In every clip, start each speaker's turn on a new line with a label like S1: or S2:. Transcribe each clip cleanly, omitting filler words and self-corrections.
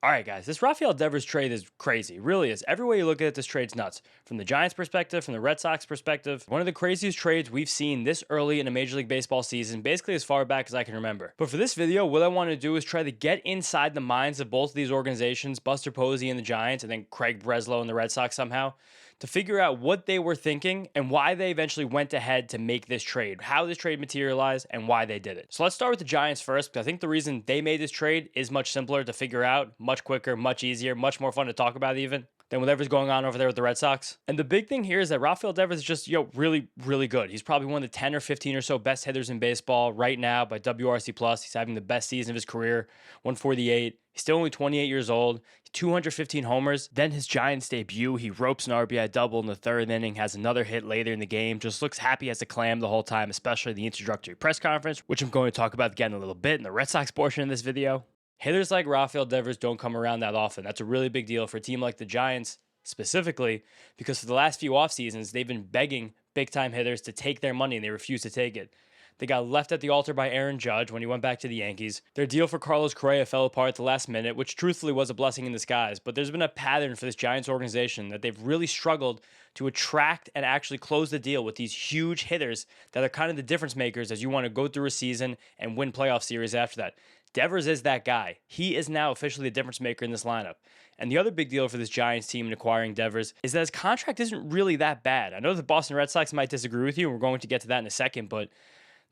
S1: All right, guys, this Rafael Devers trade is crazy. It really is. Every way you look at it, this trade's nuts. From the Giants' perspective, from the Red Sox perspective, one of the craziest trades we've seen this early in a Major League Baseball season, basically as far back as I can remember. But for this video, what I want to do is try to get inside the minds of both of these organizations, Buster Posey and the Giants, and then Craig Breslow and the Red Sox somehow, to figure out what they were thinking and why they eventually went ahead to make this trade, how this trade materialized, and why they did it. So let's start with the Giants first, because I think the reason they made this trade is much simpler to figure out, much quicker, much easier, much more fun to talk about even than whatever's going on over there with the Red Sox. And the big thing here is that Rafael Devers is just, really, really good. He's probably one of the 10 or 15 or so best hitters in baseball right now by WRC+. He's having the best season of his career, 148. He's still only 28 years old, 215 homers. Then his Giants debut, he ropes an RBI double in the third inning, has another hit later in the game, just looks happy as a clam the whole time, especially the introductory press conference, which I'm going to talk about again in a little bit in the Red Sox portion of this video. Hitters like Rafael Devers don't come around that often. That's a really big deal for a team like the Giants specifically, because for the last few off seasons, they've been begging big-time hitters to take their money, and they refuse to take it. They got left at the altar by Aaron Judge when he went back to the Yankees. Their deal for Carlos Correa fell apart at the last minute, which truthfully was a blessing in disguise. But there's been a pattern for this Giants organization that they've really struggled to attract and actually close the deal with these huge hitters that are kind of the difference makers as you want to go through a season and win playoff series after that. Devers is that guy. He is now officially the difference maker in this lineup. And the other big deal for this Giants team in acquiring Devers is that his contract isn't really that bad. I know the Boston Red Sox might disagree with you, and we're going to get to that in a second, but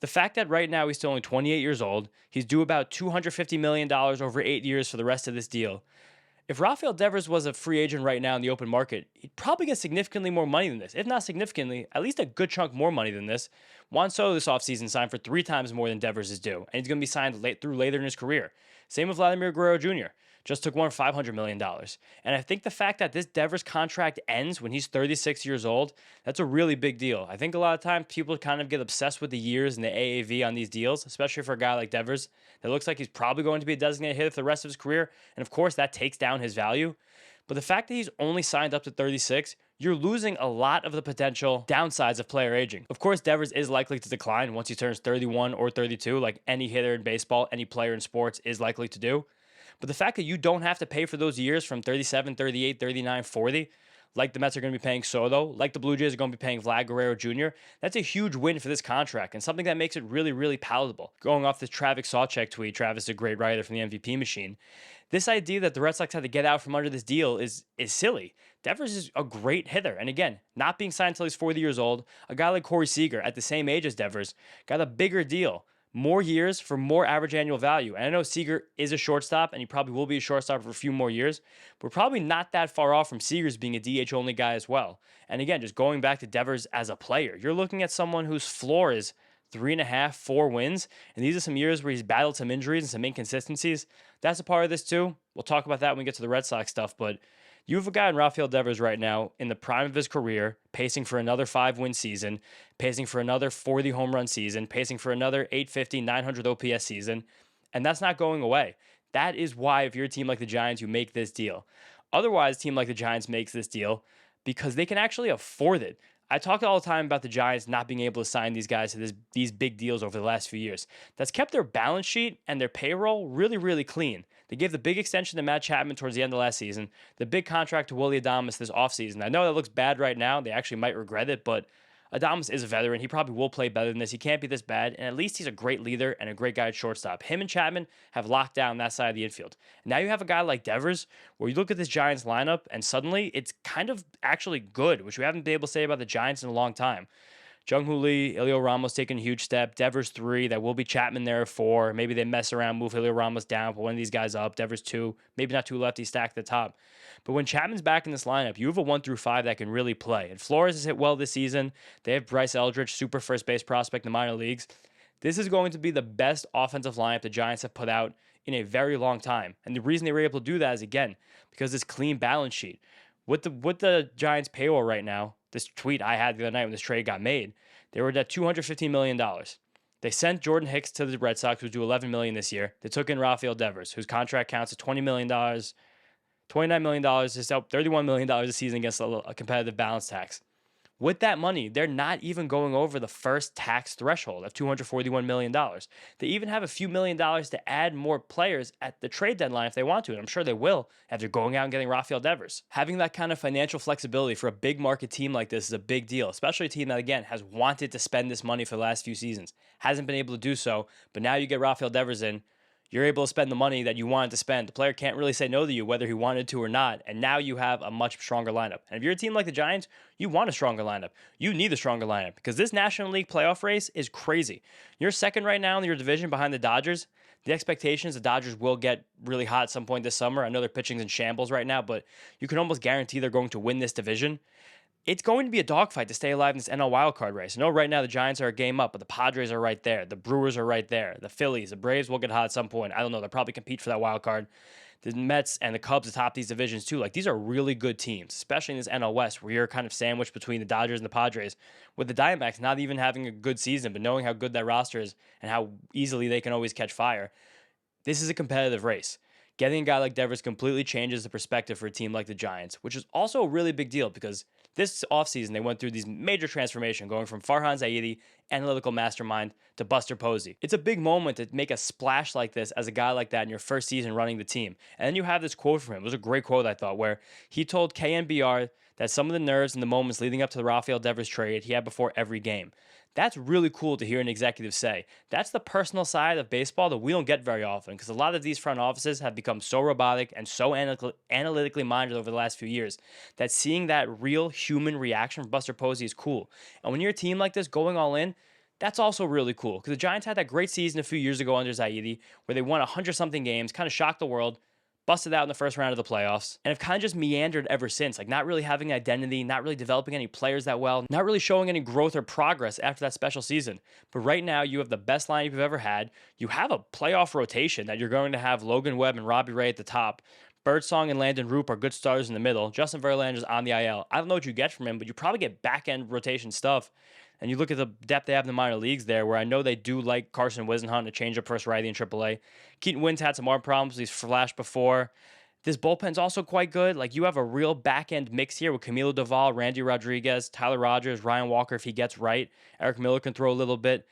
S1: the fact that right now he's still only 28 years old, he's due about $250 million over 8 years for the rest of this deal. If Rafael Devers was a free agent right now in the open market, he'd probably get significantly more money than this. If not significantly, at least a good chunk more money than this. Juan Soto this offseason signed for 3 times more than Devers is due, and he's going to be signed through later in his career. Same with Vladimir Guerrero Jr., just took one $500 million. And I think the fact that this Devers contract ends when he's 36 years old, that's a really big deal. I think a lot of times people kind of get obsessed with the years and the AAV on these deals, especially for a guy like Devers that looks like he's probably going to be a designated hitter for the rest of his career. And of course, that takes down his value. But the fact that he's only signed up to 36, you're losing a lot of the potential downsides of player aging. Of course, Devers is likely to decline once he turns 31 or 32, like any hitter in baseball, any player in sports is likely to do. But the fact that you don't have to pay for those years from 37, 38, 39, 40, like the Mets are going to be paying Soto, like the Blue Jays are going to be paying Vlad Guerrero Jr., that's a huge win for this contract and something that makes it really, really palatable. Going off this Travis Sawchek tweet, Travis is a great writer from the MVP machine. This idea that the Red Sox had to get out from under this deal is silly. Devers is a great hitter. And again, not being signed until he's 40 years old, a guy like Corey Seager at the same age as Devers got a bigger deal. More years for more average annual value. And I know Seager is a shortstop, and he probably will be a shortstop for a few more years. But we're probably not that far off from Seager's being a DH-only guy as well. And again, just going back to Devers as a player, you're looking at someone whose floor is 3.5, 4 wins. And these are some years where he's battled some injuries and some inconsistencies. That's a part of this too. We'll talk about that when we get to the Red Sox stuff. But you have a guy in Rafael Devers right now in the prime of his career, pacing for another 5-win season, pacing for another 40 home run season, pacing for another 850, 900 OPS season, and that's not going away. That is why if you're a team like the Giants, you make this deal. Otherwise, a team like the Giants makes this deal because they can actually afford it. I talk all the time about the Giants not being able to sign these guys to these big deals over the last few years. That's kept their balance sheet and their payroll really, really clean. They gave the big extension to Matt Chapman towards the end of last season, the big contract to Willie Adames this offseason. I know that looks bad right now. They actually might regret it, but Adames is a veteran. He probably will play better than this. He can't be this bad, and at least he's a great leader and a great guy at shortstop. Him and Chapman have locked down that side of the infield. And now you have a guy like Devers, where you look at this Giants lineup, and suddenly it's kind of actually good, which we haven't been able to say about the Giants in a long time. Jung-Hoo Lee, Elio Ramos taking a huge step. Devers 3, that will be Chapman there 4. Maybe they mess around, move Elio Ramos down, put one of these guys up. Devers 2, maybe not 2 lefties stacked at the top. But when Chapman's back in this lineup, you have a 1 through 5 that can really play. And Flores has hit well this season. They have Bryce Eldridge, super first base prospect in the minor leagues. This is going to be the best offensive lineup the Giants have put out in a very long time. And the reason they were able to do that is, again, because this clean balance sheet. With the Giants payroll right now, this tweet I had the other night when this trade got made, they were at $215 million. They sent Jordan Hicks to the Red Sox, who's due $11 million this year. They took in Rafael Devers, whose contract counts at $20 million, $29 million, just out $31 million a season against a competitive balance tax. With that money, they're not even going over the first tax threshold of $241 million. They even have a few $1,000,000 to add more players at the trade deadline if they want to, and I'm sure they will after going out and getting Rafael Devers. Having that kind of financial flexibility for a big market team like this is a big deal, especially a team that, again, has wanted to spend this money for the last few seasons, hasn't been able to do so, but now you get Rafael Devers in, you're able to spend the money that you wanted to spend. The player can't really say no to you whether he wanted to or not, and now you have a much stronger lineup. And if you're a team like the Giants, you want a stronger lineup. You need a stronger lineup because this National League playoff race is crazy. You're second right now in your division behind the Dodgers. The expectation is the Dodgers will get really hot at some point this summer. I know they're pitching in shambles right now, but you can almost guarantee they're going to win this division. It's going to be a dogfight to stay alive in this NL wildcard race. I know right now the Giants are a game up, but the Padres are right there. The Brewers are right there. The Phillies, the Braves will get hot at some point. I don't know. They'll probably compete for that wild card. The Mets and the Cubs atop these divisions too. Like, these are really good teams, especially in this NL West where you're kind of sandwiched between the Dodgers and the Padres, with the Diamondbacks not even having a good season, but knowing how good that roster is and how easily they can always catch fire. This is a competitive race. Getting a guy like Devers completely changes the perspective for a team like the Giants, which is also a really big deal because this offseason they went through these major transformation, going from Farhan Zaidi, analytical mastermind, to Buster Posey. It's a big moment to make a splash like this as a guy like that in your first season running the team. And then you have this quote from him. It was a great quote, I thought, where he told KNBR that some of the nerves and the moments leading up to the Rafael Devers trade he had before every game. That's really cool to hear an executive say. That's the personal side of baseball that we don't get very often because a lot of these front offices have become so robotic and so analytically minded over the last few years that seeing that real human reaction from Buster Posey is cool. And when you're a team like this going all in, that's also really cool because the Giants had that great season a few years ago under Zaidi where they won 100-something games, kind of shocked the world, busted out in the first round of the playoffs, and have kind of just meandered ever since, like not really having an identity, not really developing any players that well, not really showing any growth or progress after that special season. But right now, you have the best lineup you've ever had. You have a playoff rotation that you're going to have Logan Webb and Robbie Ray at the top. Birdsong and Landon Roop are good starters in the middle. Justin Verlander's on the IL. I don't know what you get from him, but you probably get back-end rotation stuff. And you look at the depth they have in the minor leagues there, where I know they do like Carson Wisenhunt to change up first righty in AAA. Keaton Wynn's had some more problems. He's flashed before. This bullpen's also quite good. Like, you have a real back-end mix here with Camilo Doval, Randy Rodriguez, Tyler Rogers, Ryan Walker if he gets right. Eric Miller can throw a little bit.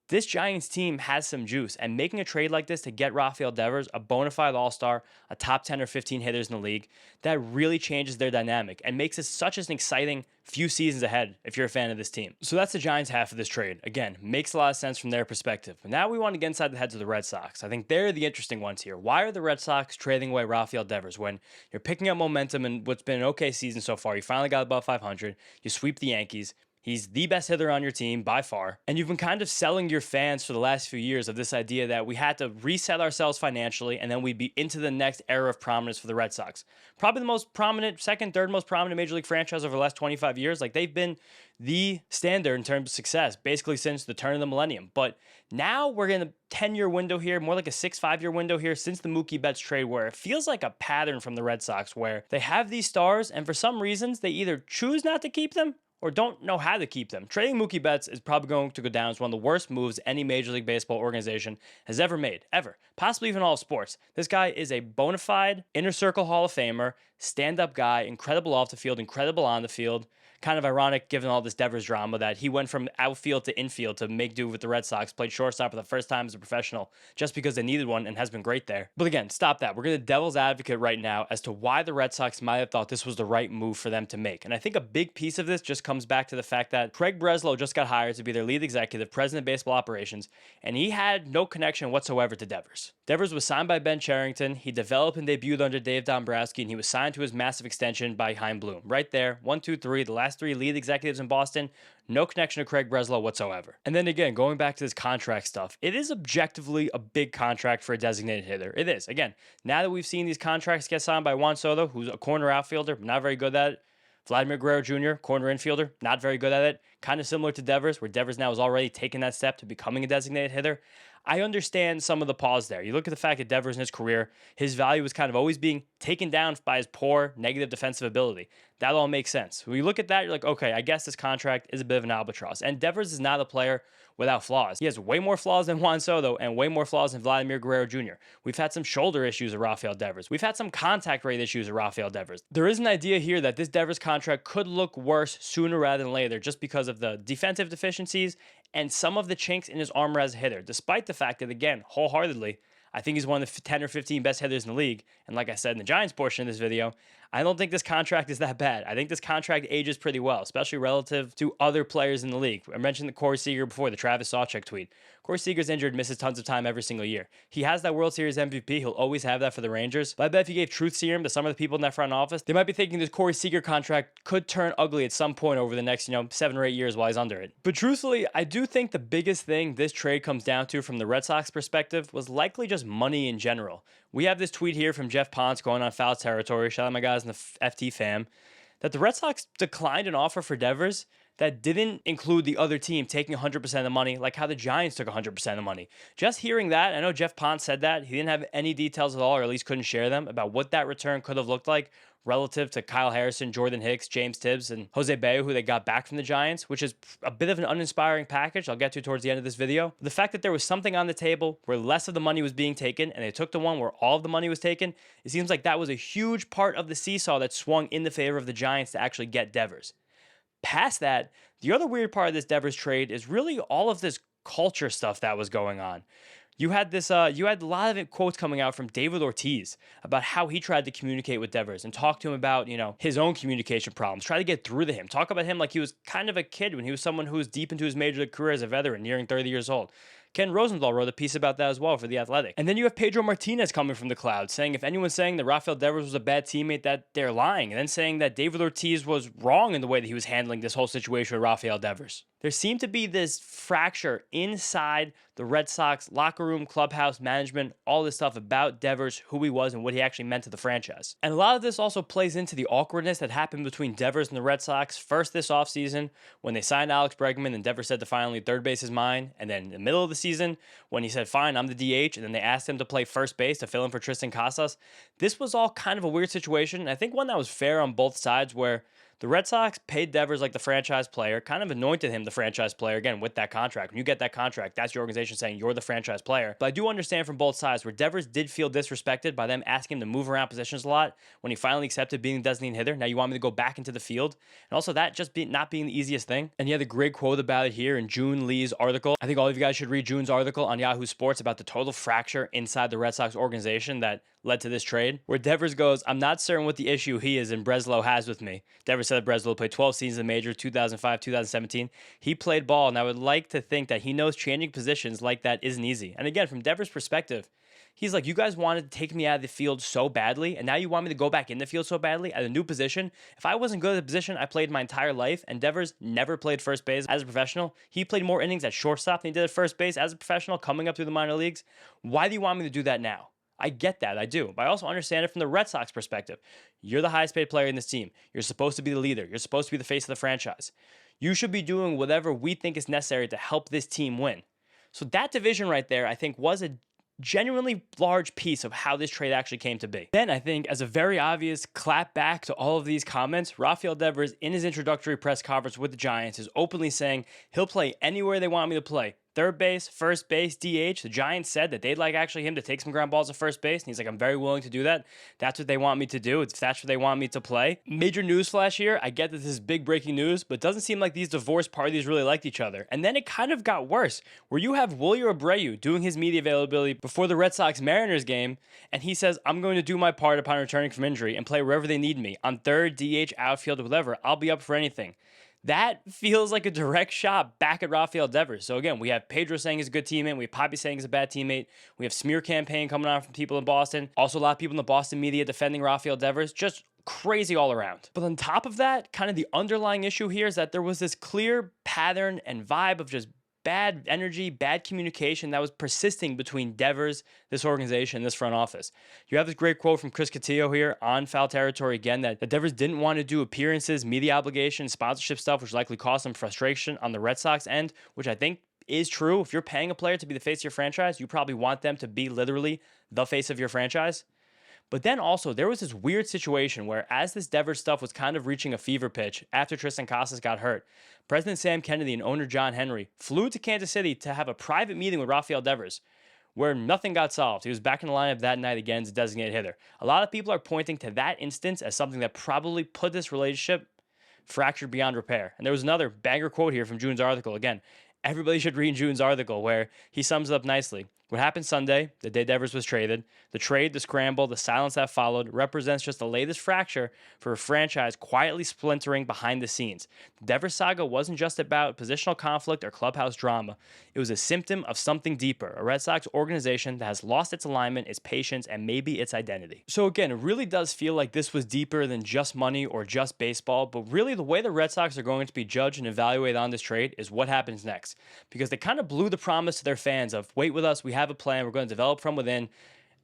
S1: This Giants team has some juice, and making a trade like this to get Rafael Devers, a bona fide all-star, a top 10 or 15 hitters in the league, that really changes their dynamic and makes it such an exciting few seasons ahead if you're a fan of this team. So that's the Giants half of this trade. Again, makes a lot of sense from their perspective. But now we want to get inside the heads of the Red Sox. I think they're the interesting ones here. Why are the Red Sox trading away Rafael Devers when you're picking up momentum in what's been an okay season so far? You finally got above 500. You sweep the Yankees. He's the best hitter on your team by far. And you've been kind of selling your fans for the last few years of this idea that we had to reset ourselves financially and then we'd be into the next era of prominence for the Red Sox. Probably the most prominent, second, third most prominent Major League franchise over the last 25 years. Like, they've been the standard in terms of success, basically since the turn of the millennium. But now we're in a 10-year window here, more like a 5-year window here since the Mookie Betts trade, where it feels like a pattern from the Red Sox where they have these stars and for some reasons they either choose not to keep them or don't know how to keep them. Trading Mookie Betts is probably going to go down as one of the worst moves any Major League Baseball organization has ever made, ever. Possibly even all of sports. This guy is a bona fide inner circle Hall of Famer, stand-up guy, incredible off the field, incredible on the field. Kind of ironic given all this Devers drama that he went from outfield to infield to make do with the Red Sox, played shortstop for the first time as a professional just because they needed one and has been great there. But again, stop that. We're going to devil's advocate right now as to why the Red Sox might have thought this was the right move for them to make. And I think a big piece of this just comes back to the fact that Craig Breslow just got hired to be their lead executive, president of baseball operations, and he had no connection whatsoever to Devers. Devers was signed by Ben Cherington. He developed and debuted under Dave Dombrowski, and he was signed to his massive extension by Chaim Bloom. Right there, 1, 2, 3, the last 3 lead executives in Boston, no connection to Craig Breslow whatsoever. And then again, going back to this contract stuff, it is objectively a big contract for a designated hitter. It is. Again, now that we've seen these contracts get signed by Juan Soto, who's a corner outfielder, not very good at it, Vladimir Guerrero Jr., corner infielder, not very good at it, kind of similar to Devers, where Devers now has already taken that step to becoming a designated hitter. I understand some of the pause there. You look at the fact that Devers in his career, his value was kind of always being taken down by his poor negative defensive ability. That all makes sense. When you look at that, you're like, okay, I guess this contract is a bit of an albatross. And Devers is not a player without flaws. He has way more flaws than Juan Soto and way more flaws than Vladimir Guerrero Jr. We've had some shoulder issues with Rafael Devers. We've had some contact rate issues with Rafael Devers. There is an idea here that this Devers contract could look worse sooner rather than later just because of the defensive deficiencies and some of the chinks in his armor as a hitter, despite the fact that, again, wholeheartedly, I think he's one of the 10 or 15 best hitters in the league. And like I said in the Giants portion of this video, I don't think this contract is that bad. I think this contract ages pretty well, especially relative to other players in the league. I mentioned the Corey Seager before, the Travis Sawchuk tweet. Corey Seager's injured, misses tons of time every single year. He has that World Series MVP. He'll always have that for the Rangers. But I bet if you gave truth serum to some of the people in that front office, they might be thinking this Corey Seager contract could turn ugly at some point over the next, 7 or 8 years while he's under it. But truthfully, I do think the biggest thing this trade comes down to from the Red Sox perspective was likely just money in general. We have this tweet here from Jeff Ponce going on foul territory. Shout out my guys in the FT fam. That the Red Sox declined an offer for Devers that didn't include the other team taking 100% of the money, like how the Giants took 100% of the money. Just hearing that, I know Jeff Ponce said that. He didn't have any details at all, or at least couldn't share them, about what that return could have looked like relative to Kyle Harrison, Jordan Hicks, James Tibbs, and Jose Bayo, who they got back from the Giants, which is a bit of an uninspiring package I'll get to towards the end of this video. The fact that there was something on the table where less of the money was being taken, and they took the one where all of the money was taken, it seems like that was a huge part of the seesaw that swung in the favor of the Giants to actually get Devers. Past that, the other weird part of this Devers trade is really all of this culture stuff that was going on. You had a lot of quotes coming out from David Ortiz about how he tried to communicate with Devers and talk to him about, his own communication problems, try to get through to him, talk about him like he was kind of a kid when he was someone who was deep into his major league career as a veteran, nearing 30 years old. Ken Rosenthal wrote a piece about that as well for The Athletic. And then you have Pedro Martinez coming from the cloud saying if anyone's saying that Rafael Devers was a bad teammate, that they're lying. And then saying that David Ortiz was wrong in the way that he was handling this whole situation with Rafael Devers. There seemed to be this fracture inside the Red Sox locker room, clubhouse, management, all this stuff about Devers, who he was, and what he actually meant to the franchise. And a lot of this also plays into the awkwardness that happened between Devers and the Red Sox first this offseason when they signed Alex Bregman and Devers said to finally third base is mine. And then in the middle of the season when he said, fine, I'm the DH. And then they asked him to play first base to fill in for Tristan Casas. This was all kind of a weird situation. And I think one that was fair on both sides where the Red Sox paid Devers like the franchise player, kind of anointed him the franchise player, again, with that contract. When you get that contract, that's your organization saying you're the franchise player. but I do understand from both sides where Devers did feel disrespected by them asking him to move around positions a lot when he finally accepted being the designated hitter. Now you want me to go back into the field? And also that just not being the easiest thing. And he had a great quote about it here in June Lee's article. I think all of you guys should read June's article on Yahoo Sports about the total fracture inside the Red Sox organization that led to this trade, where Devers goes, I'm not certain what the issue he is and Breslow has with me. Devers said Breslow played 12 seasons in the majors, 2005, 2017. He played ball, and I would like to think that he knows changing positions like that isn't easy. And again, from Devers' perspective, he's like, you guys wanted to take me out of the field so badly, and now you want me to go back in the field so badly at a new position. If I wasn't good at the position I played my entire life, and Devers never played first base as a professional, he played more innings at shortstop than he did at first base as a professional coming up through the minor leagues. Why do you want me to do that now? I get that, I do. But I also understand it from the Red Sox perspective. You're the highest paid player in this team. You're supposed to be the leader. You're supposed to be the face of the franchise. You should be doing whatever we think is necessary to help this team win. So that division right there, I think, was a genuinely large piece of how this trade actually came to be. Then I think, as a very obvious clap back to all of these comments, Rafael Devers in his introductory press conference with the Giants is openly saying he'll play anywhere they want me to play. Third base, first base, DH. The Giants said that they'd like actually him to take some ground balls at first base. And he's like, I'm very willing to do that. That's what they want me to do. If that's what they want me to play. Major news flash here. I get that this is big breaking news, but it doesn't seem like these divorced parties really liked each other. And then it kind of got worse, where you have Wilyer Abreu doing his media availability before the Red Sox Mariners game. And he says, I'm going to do my part upon returning from injury and play wherever they need me. On third, DH, outfield, whatever. I'll be up for anything. That feels like a direct shot back at Rafael Devers. So again, we have Pedro saying he's a good teammate. We have Papi saying he's a bad teammate. We have smear campaign coming on from people in Boston. Also, a lot of people in the Boston media defending Rafael Devers. Just crazy all around. But on top of that, kind of the underlying issue here is that there was this clear pattern and vibe of just bad energy, bad communication that was persisting between Devers, this organization, this front office. You have this great quote from Chris Cotillo here on Foul Territory again, that Devers didn't want to do appearances, media obligations, sponsorship stuff, which likely caused some frustration on the Red Sox end, which I think is true. If you're paying a player to be the face of your franchise, you probably want them to be literally the face of your franchise. But then also, there was this weird situation where as this Devers stuff was kind of reaching a fever pitch after Tristan Casas got hurt, President Sam Kennedy and owner John Henry flew to Kansas City to have a private meeting with Rafael Devers, where nothing got solved. He was back in the lineup that night again as a designated hitter. A lot of people are pointing to that instance as something that probably put this relationship fractured beyond repair. And there was another banger quote here from June's article. Again, everybody should read June's article where he sums it up nicely. What happened Sunday, the day Devers was traded, the trade, the scramble, the silence that followed represents just the latest fracture for a franchise quietly splintering behind the scenes. The Devers saga wasn't just about positional conflict or clubhouse drama. It was a symptom of something deeper, a Red Sox organization that has lost its alignment, its patience, and maybe its identity. So again, it really does feel like this was deeper than just money or just baseball, but really the way the Red Sox are going to be judged and evaluated on this trade is what happens next. Because they kind of blew the promise to their fans of, wait with us, we have a plan, we're going to develop from within,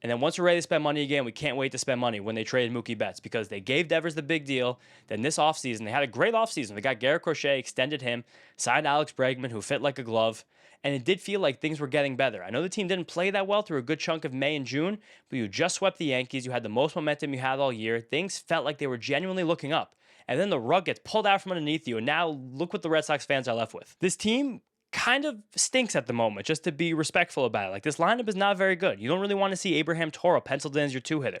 S1: and then once we're ready to spend money again, we can't wait to spend money when they traded Mookie Betts because they gave Devers the big deal. Then this offseason, they had a great offseason. They got Garrett Crochet, extended him, signed Alex Bregman, who fit like a glove, and it did feel like things were getting better. I know the team didn't play that well through a good chunk of May and June, but you just swept the Yankees. You had the most momentum you had all year. Things felt like they were genuinely looking up. And then the rug gets pulled out from underneath you, and now look what the Red Sox fans are left with. This team kind of stinks at the moment, just to be respectful about it. Like, this lineup is not very good. You don't really want to see Abraham Toro penciled in as your two-hitter.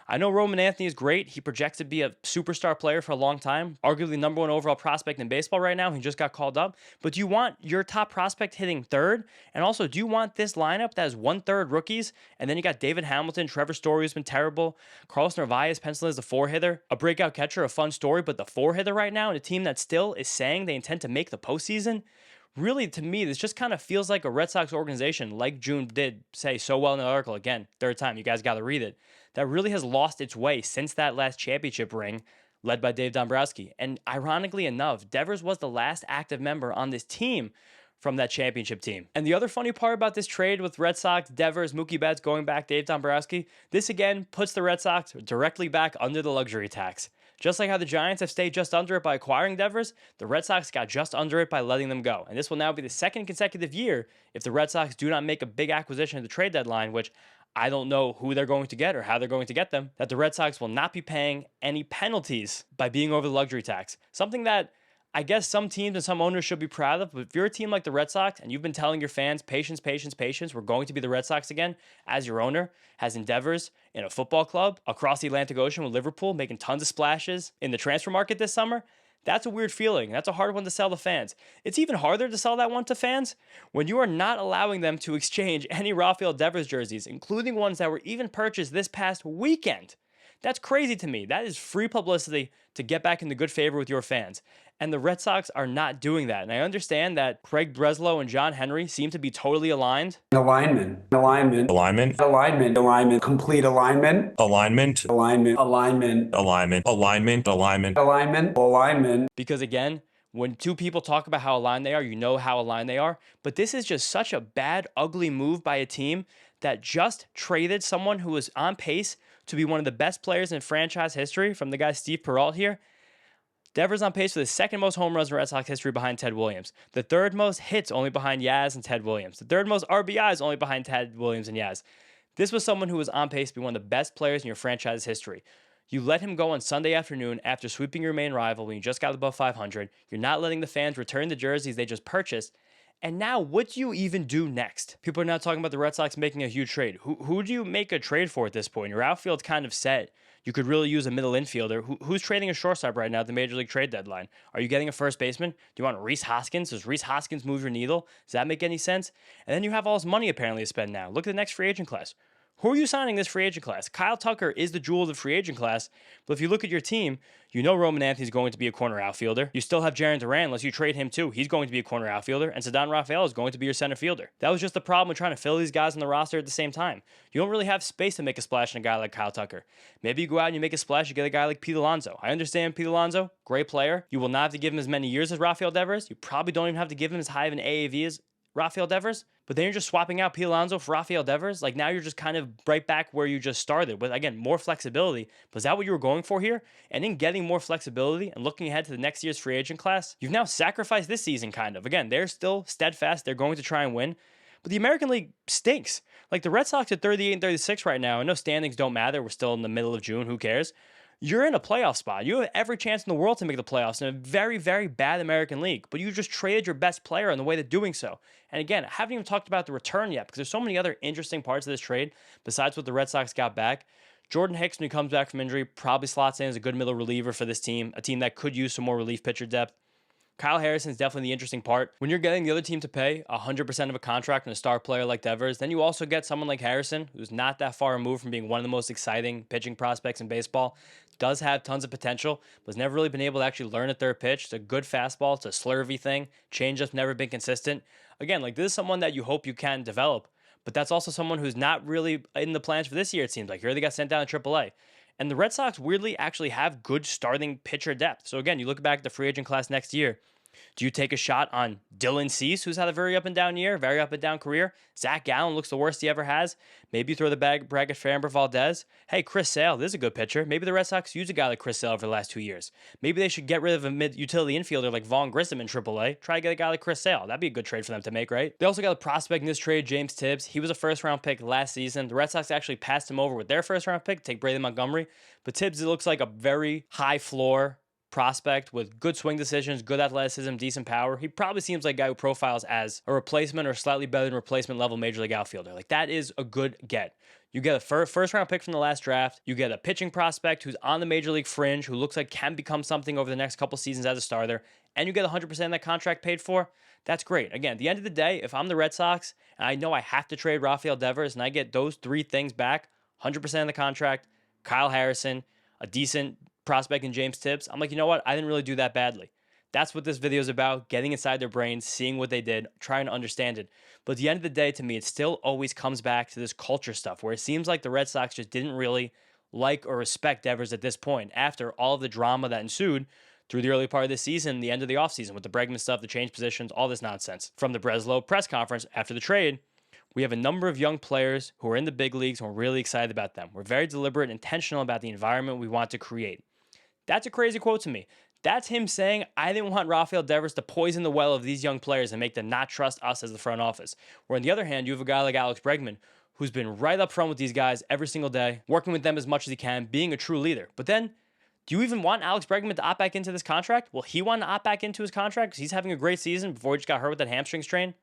S1: I know Roman Anthony is great. He projects to be a superstar player for a long time, arguably number one overall prospect in baseball right now. He just got called up. But do you want your top prospect hitting third? And also, do you want this lineup that has one-third rookies? And then you got David Hamilton, Trevor Story, who's been terrible, Carlos Narvaez penciled as the four-hitter, a breakout catcher, a fun story, but the four-hitter right now, and a team that still is saying they intend to make the postseason? Really, to me, this just kind of feels like a Red Sox organization, like June did say so well in the article, again, third time, you guys got to read it, that really has lost its way since that last championship ring led by Dave Dombrowski. And ironically enough, Devers was the last active member on this team from that championship team. And the other funny part about this trade with Red Sox, Devers, Mookie Betts going back, Dave Dombrowski, this again puts the Red Sox directly back under the luxury tax. Just like how the Giants have stayed just under it by acquiring Devers, the Red Sox got just under it by letting them go. And this will now be the second consecutive year if the Red Sox do not make a big acquisition at the trade deadline, which I don't know who they're going to get or how they're going to get them, that the Red Sox will not be paying any penalties by being over the luxury tax. Something that I guess some teams and some owners should be proud of, but if you're a team like the Red Sox and you've been telling your fans, patience, patience, patience, we're going to be the Red Sox again, as your owner has endeavors in a football club across the Atlantic Ocean with Liverpool, making tons of splashes in the transfer market this summer, that's a weird feeling. That's a hard one to sell to fans. It's even harder to sell that one to fans when you are not allowing them to exchange any Rafael Devers jerseys, including ones that were even purchased this past weekend. That's crazy to me. That is free publicity to get back into good favor with your fans. And the Red Sox are not doing that. And I understand that Craig Breslow and John Henry seem to be totally aligned.
S2: Alignment, complete alignment.
S1: Because again, when two people talk about how aligned they are, you know how aligned they are. But this is just such a bad, ugly move by a team that just traded someone who was on pace to be one of the best players in franchise history, from the guy Steve Perrault here. Devers on pace for the second most home runs in Red Sox history behind Ted Williams. The third most hits only behind Yaz and Ted Williams. The third most RBIs only behind Ted Williams and Yaz. This was someone who was on pace to be one of the best players in your franchise history. You let him go on Sunday afternoon after sweeping your main rival when you just got above 500. You're not letting the fans return the jerseys they just purchased. And now, what do you even do next? People are now talking about the Red Sox making a huge trade. Who do you make a trade for at this point? Your outfield's kind of set. You could really use a middle infielder. Who's trading a shortstop right now at the Major League trade deadline? Are you getting a first baseman? Do you want Rhys Hoskins? Does Rhys Hoskins move your needle? Does that make any sense? And then you have all this money apparently to spend now. Look at the next free agent class. Who are you signing this free agent class? Kyle Tucker is the jewel of the free agent class, but if you look at your team, you know Roman Anthony's going to be a corner outfielder. You still have Jarren Duran, unless you trade him too. He's going to be a corner outfielder, and Ceddanne Rafael is going to be your center fielder. That was just the problem with trying to fill these guys on the roster at the same time. You don't really have space to make a splash in a guy like Kyle Tucker. Maybe you go out and you make a splash, you get a guy like Pete Alonso. I understand Pete Alonso, great player. You will not have to give him as many years as Rafael Devers. You probably don't even have to give him as high of an AAV as Rafael Devers, but then you're just swapping out Pete Alonso for Rafael Devers. Like now you're just kind of right back where you just started with, again, more flexibility. But is that what you were going for here? And in getting more flexibility and looking ahead to the next year's free agent class, you've now sacrificed this season kind of. Again, they're still steadfast. They're going to try and win. But the American League stinks. Like the Red Sox at 38 and 36 right now. I know standings don't matter. We're still in the middle of June. Who cares? You're in a playoff spot. You have every chance in the world to make the playoffs in a very, very bad American League, but you just traded your best player on the way to doing so. And again, I haven't even talked about the return yet because there's so many other interesting parts of this trade besides what the Red Sox got back. Jordan Hicks, when he comes back from injury, probably slots in as a good middle reliever for this team, a team that could use some more relief pitcher depth. Kyle Harrison is definitely the interesting part. When you're getting the other team to pay 100% of a contract on a star player like Devers, then you also get someone like Harrison, who's not that far removed from being one of the most exciting pitching prospects in baseball, does have tons of potential, but has never really been able to actually learn a third pitch. It's a good fastball. It's a slurvy thing. Changeup's never been consistent. Again, like this is someone that you hope you can develop, but that's also someone who's not really in the plans for this year, it seems like. He already got sent down to AAA. And the Red Sox weirdly actually have good starting pitcher depth. So again, you look back at the free agent class next year. Do you take a shot on Dylan Cease, who's had a very up and down year, very up and down career? Zach Gallen looks the worst he ever has. Maybe you throw the brag at Framber Valdez. Hey, Chris Sale, this is a good pitcher. Maybe the Red Sox use a guy like Chris Sale over the last 2 years. Maybe they should get rid of a mid-utility infielder like Vaughn Grissom in AAA. Try to get a guy like Chris Sale. That'd be a good trade for them to make, right? They also got a prospect in this trade, James Tibbs. He was a first-round pick last season. The Red Sox actually passed him over with their first-round pick to take Braden Montgomery. But Tibbs, it looks like a very high floor prospect with good swing decisions, good athleticism, decent power. He probably seems like a guy who profiles as a replacement or slightly better than replacement level major league outfielder. Like that is a good get. You get a first round pick from the last draft. You get a pitching prospect who's on the major league fringe, who looks like can become something over the next couple seasons as a starter, and you get 100% of that contract paid for. That's great. Again, at the end of the day, if I'm the Red Sox and I know I have to trade Rafael Devers and I get those three things back, 100% of the contract, Kyle Harrison, a decent prospect in James Tibbs, I'm like, you know what? I didn't really do that badly. That's what this video is about, getting inside their brains, seeing what they did, trying to understand it. But at the end of the day, to me, it still always comes back to this culture stuff where it seems like the Red Sox just didn't really like or respect Devers at this point after all of the drama that ensued through the early part of the season, the end of the offseason with the Bregman stuff, the change positions, all this nonsense. From the Breslow press conference after the trade, we have a number of young players who are in the big leagues and we're really excited about them. We're very deliberate and intentional about the environment we want to create. That's a crazy quote to me. That's him saying, I didn't want Rafael Devers to poison the well of these young players and make them not trust us as the front office. Where on the other hand, you have a guy like Alex Bregman, who's been right up front with these guys every single day, working with them as much as he can, being a true leader. But then, do you even want Alex Bregman to opt back into this contract? Will he want to opt back into his contract because he's having a great season before he just got hurt with that hamstring strain?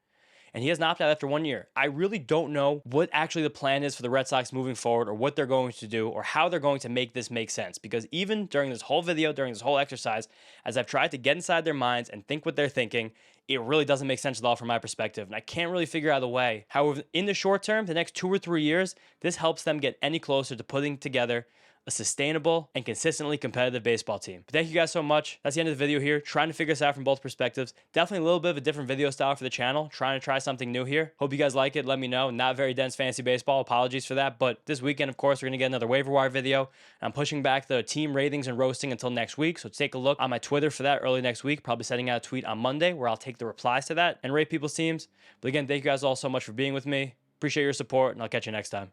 S1: And he has an opt-out after 1 year. I really don't know what actually the plan is for the Red Sox moving forward or what they're going to do or how they're going to make this make sense. Because even during this whole video, during this whole exercise, as I've tried to get inside their minds and think what they're thinking, it really doesn't make sense at all from my perspective. And I can't really figure out a way how in the short term, the next 2 or 3 years, this helps them get any closer to putting together a sustainable and consistently competitive baseball team. But thank you guys so much. That's the end of the video here. Trying to figure this out from both perspectives. Definitely a little bit of a different video style for the channel. Trying to try something new here. Hope you guys like it. Let me know. Not very dense fantasy baseball. Apologies for that. But this weekend, of course, we're going to get another waiver wire video. I'm pushing back the team ratings and roasting until next week. So take a look on my Twitter for that early next week. Probably sending out a tweet on Monday where I'll take the replies to that and rate people's teams. But again, thank you guys all so much for being with me. Appreciate your support, and I'll catch you next time.